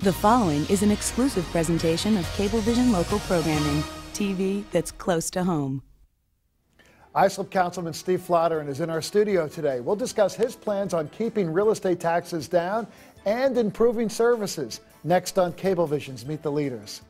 The following is an exclusive presentation of Cablevision local programming, TV that's close to home. Islip Councilman Steve Flotteron is in our studio today. We'll discuss his plans on keeping real estate taxes down and improving services. Next on Cablevision's Meet the Leaders.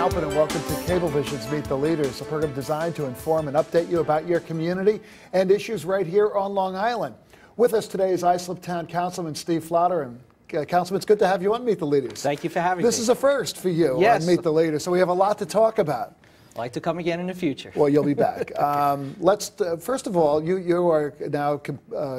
And welcome to Cablevision's Meet the Leaders, a program designed to inform and update you about your community and issues right here on Long Island. With us today is Islip Town Councilman Steve Flotteron. Councilman, it's good to have you on Meet the Leaders. Thank you for having me. This is a first for you on Meet the Leaders, so we have a lot to talk about. I'd like to come again in the future. Well, you'll be back. First of all, you are now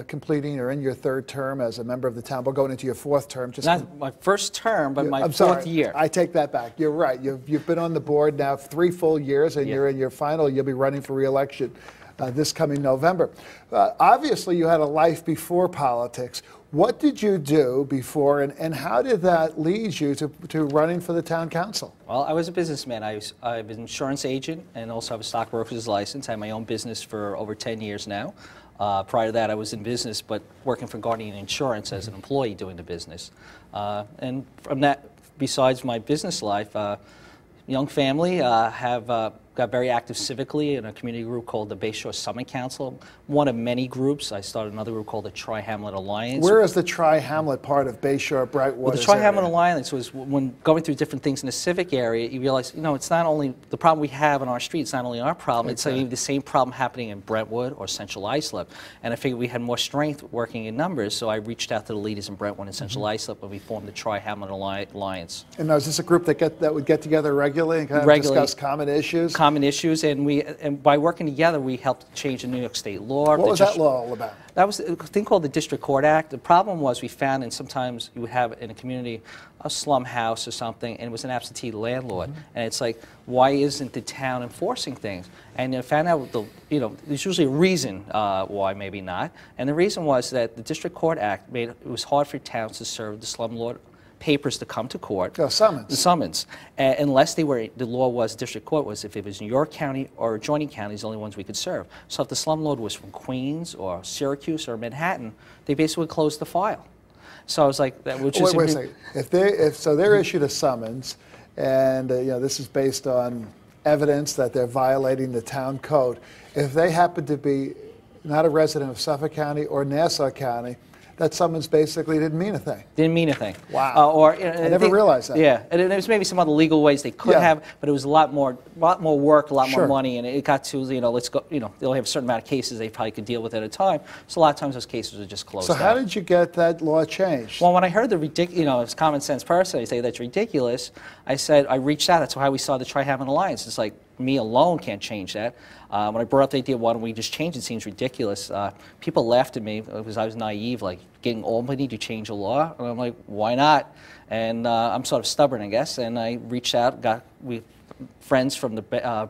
completing or in your third term as a member of the town board, going into your fourth term. Not my first term, but my fourth year. I take that back. You're right. You've been on the board now 3 full years, and you're in your final. You'll be running for re-election this coming November. Obviously, you had a life before politics. What did you do before, and how did that lead you to running for the town council? Well, I was a businessman. I'm an insurance agent and also have a stockbroker's license. I have my own business for over 10 years now. Prior to that, I was in business, but working for Guardian Insurance as an employee doing the business. And from that, besides my business life, young family, got very active civically in a community group called the Bay Shore Summit Council, one of many groups. I started another group called the Tri-Hamlet Alliance. Where is the Tri-Hamlet part of Bay Shore, Brightwater? Well, the Tri-Hamlet Alliance was when going through different things in the civic area, you realize, it's not only the problem we have on our street, it's not only our problem, it's the same problem happening in Brentwood or Central Islip. And I figured we had more strength working in numbers, so I reached out to the leaders in Brentwood and Central Islip, and we formed the Tri-Hamlet Alliance. And now, is this a group that would get together regularly and kind of discuss common issues? Common issues, and by working together, we helped change the New York State law. What was that law all about? That was a thing called the District Court Act. The problem was we found, and sometimes you would have in a community a slum house or something, and it was an absentee landlord. And it's like, why isn't the town enforcing things? And I found out, there's usually a reason why, maybe not. And the reason was that the District Court Act made it was hard for towns to serve the slumlord papers to come to court. Summons. The summons. Unless the law was, district court was, if it was in your county or adjoining counties, the only ones we could serve. So if the slumlord was from Queens or Syracuse or Manhattan, they basically would close the file. So I was like, that would just... Wait a second. So they're issued a summons, and this is based on evidence that they're violating the town code. If they happen to be not a resident of Suffolk County or Nassau County, that summons basically didn't mean a thing. Didn't mean a thing. Wow. I never realized that. Yeah, and there was maybe some other legal ways they could have, but it was a lot more work, a lot more money, and it got to, let's go, they only have a certain amount of cases they probably could deal with at a time. So a lot of times those cases are just closed. So how did you get that law changed? Well, when I heard the ridiculous, as common sense person, I say that's ridiculous. I reached out. That's why we saw the Tri-Hamlet Alliance. It's like, me alone can't change that. When I brought up the idea, why don't we just change it? It seems ridiculous. People laughed at me because I was naive, like getting Albany to change a law. And I'm like, why not? And I'm sort of stubborn, I guess. And I reached out, we friends from the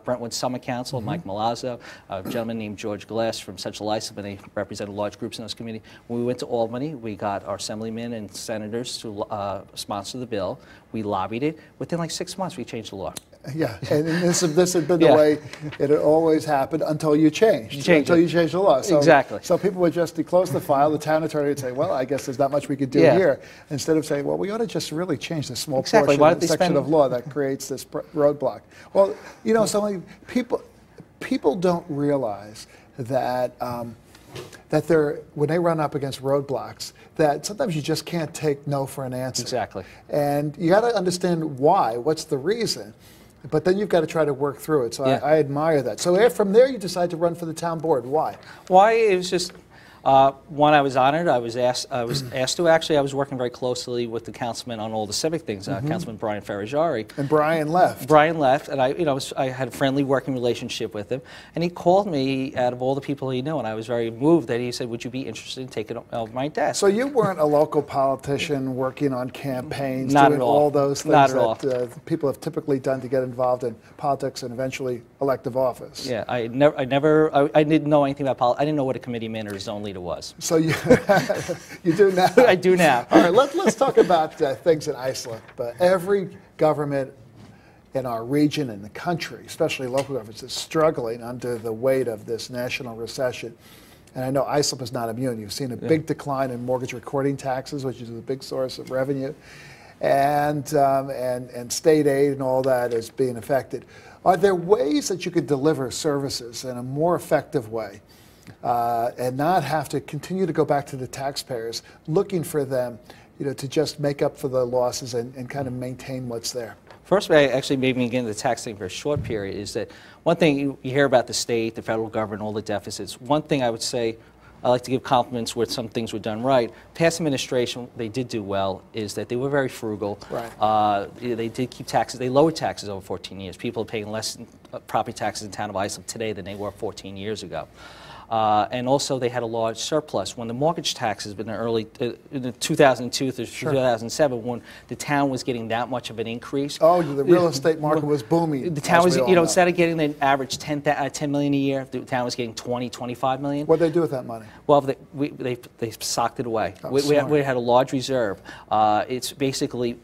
Brentwood Summit Council, Mike Malazzo, a gentleman named George Glass from Central Islip, and they represented large groups in this community. When we went to Albany, we got our assemblymen and senators to sponsor the bill. We lobbied it. Within like 6 months, we changed the law. Yeah, and this had been the way it had always happened until you changed. You changed the law. So, exactly. So people would just close the file. The town attorney would say, well, I guess there's not much we could do here. Instead of saying, well, we ought to just really change this small portion, section of law that creates this roadblock. Well, so people don't realize that when they run up against roadblocks, that sometimes you just can't take no for an answer. Exactly. And you got to understand why. What's the reason? But then you've got to try to work through it. So I admire that. So from there, you decide to run for the town board. Why? Why? It was just, One, I was honored. I was asked to. Actually, I was working very closely with the councilman on all the civic things. Councilman Brian Ferriggiari. And Brian left. Brian left, and I had a friendly working relationship with him. And he called me out of all the people he knew, and I was very moved that he said, "Would you be interested in taking off my desk?" So you weren't a local politician working on campaigns, Not doing at all. all those things Not at that people have typically done to get involved in politics and eventually elective office. Yeah, I didn't know anything about politics. I didn't know what a committee man or a zone leader was. So you, you do now? I do now. All right, let's talk about things in Islip. Every government in our region and the country, especially local governments, is struggling under the weight of this national recession. And I know Islip is not immune. You've seen a big decline in mortgage recording taxes, which is a big source of revenue, and state aid and all that is being affected. Are there ways that you could deliver services in a more effective way and not have to continue to go back to the taxpayers looking for them, to just make up for the losses and kind of maintain what's there? First way, actually, maybe get into the tax thing for a short period, is that one thing you hear about the state, the federal government, all the deficits. One thing I would say, I like to give compliments where some things were done right. Past administration, they did do well, is that they were very frugal. Right. They did keep taxes. They lowered taxes over 14 years. People are paying less property taxes in the town of Islip today than they were 14 years ago. And also they had a large surplus. When the mortgage taxes in the 2002 through 2007, when the town was getting that much of an increase. Oh, the real estate market was booming. The town was, instead of getting the average 10 million a year, the town was getting 20, 25 million. What did they do with that money? Well, they socked it away. Oh, we had a large reserve. It's basically,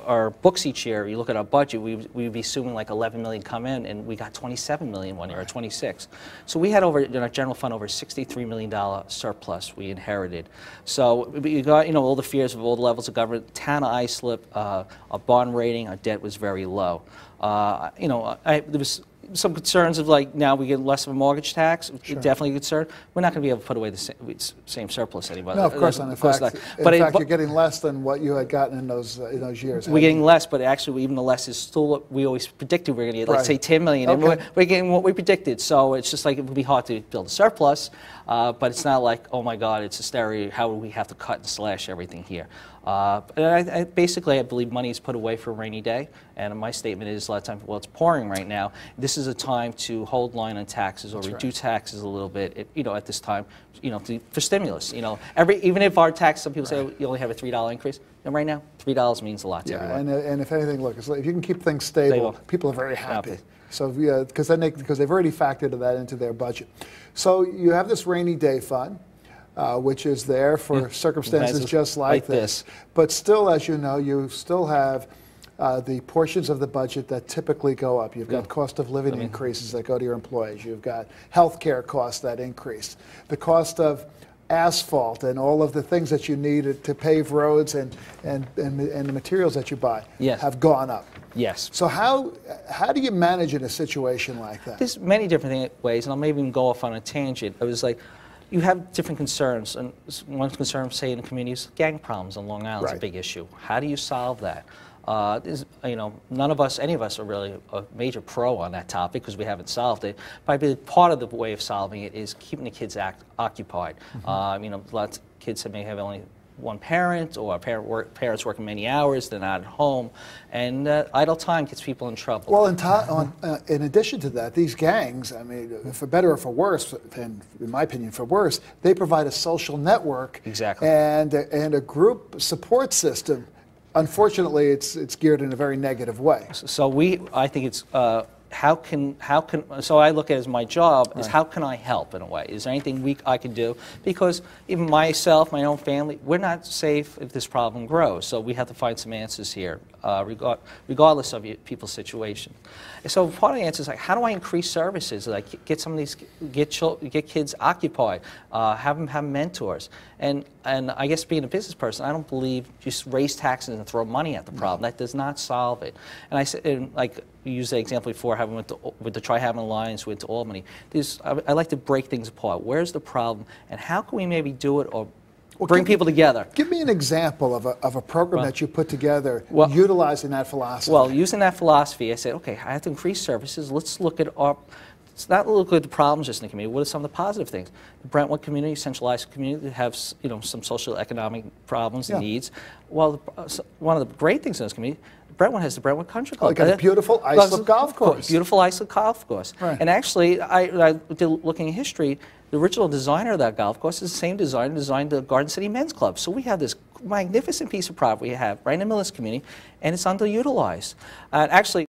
our books each year, you look at our budget, we'd be assuming like 11 million come in, and we got 27 million one year, or 26. So we had in our general fund over $63 million surplus we inherited. So you got all the fears of all the levels of government. Town of Islip, our bond rating, our debt was very low. There was some concerns of now we get less of a mortgage tax. Sure. Definitely a concern. We're not going to be able to put away the same surplus anymore. No, of course not. In fact, you're getting less than what you had gotten in those years. We're getting less, but actually even the less is still, we always predicted we were going to get, let's say, 10 million. Okay. And we're getting what we predicted. So it's just like it would be hard to build a surplus, but it's not like, oh my God, it's hysteria. How would we have to cut and slash everything here? And basically, I believe money is put away for a rainy day. And my statement is a lot of times, well, it's pouring right now. This is a time to hold line on taxes or reduce taxes a little bit, at this time, for stimulus. Even if our tax, some people say you only have a $3 increase. And right now, $3 means a lot to everyone. And if anything, look, if you can keep things stable, people are very happy. So because they've already factored that into their budget. So you have this rainy day fund. Which is there for circumstances just like this. But still, as you know, you still have the portions of the budget that typically go up. You've got cost of living increases that go to your employees. You've got health care costs that increase. The cost of asphalt and all of the things that you need to pave roads and the materials that you buy have gone up. Yes. So how do you manage in a situation like that? There's many different ways, and I'll maybe even go off on a tangent. I was like, you have different concerns, and one concern, say, in the community is gang problems on Long Island is a big issue. How do you solve that? None of us, any of us, are really a major pro on that topic because we haven't solved it. But I believe part of the way of solving it is keeping the kids occupied. Lots of kids may have only one parent, or parents working many hours, they're not at home, and idle time gets people in trouble. Well, in addition to that, these gangs, I mean, for better or for worse, and in my opinion for worse, they provide a social network and a group support system. Unfortunately, it's geared in a very negative way. So I think it's so I look at it as my job is how can I help in a way? Is there anything I can do? Because even myself, my own family, we're not safe if this problem grows. So we have to find some answers here, regardless of people's situation. So part of the answer is how do I increase services? Get some of these, get kids occupied, have them have mentors. And I guess being a business person, I don't believe just raise taxes and throw money at the problem. That does not solve it. And I said, you used the example before, having with the Tri-Haven Alliance, went to Albany. I like to break things apart. Where's the problem, and how can we maybe do it or bring people together? Give me an example of a program that you put together utilizing that philosophy. Well, using that philosophy, I said, okay, I have to increase services. Let's look at It's not look at the problems just in the community. What are some of the positive things? The Brentwood community, centralized community, have some social economic problems and needs. Well, one of the great things in this community, Brentwood has the Brentwood Country Club. Like a beautiful Islip golf course. Beautiful Islip golf course. Right. And actually, I did looking at history. The original designer of that golf course is the same designer who designed the Garden City Men's Club. So we have this magnificent piece of property we have right in the middle of this community, and it's underutilized. Actually.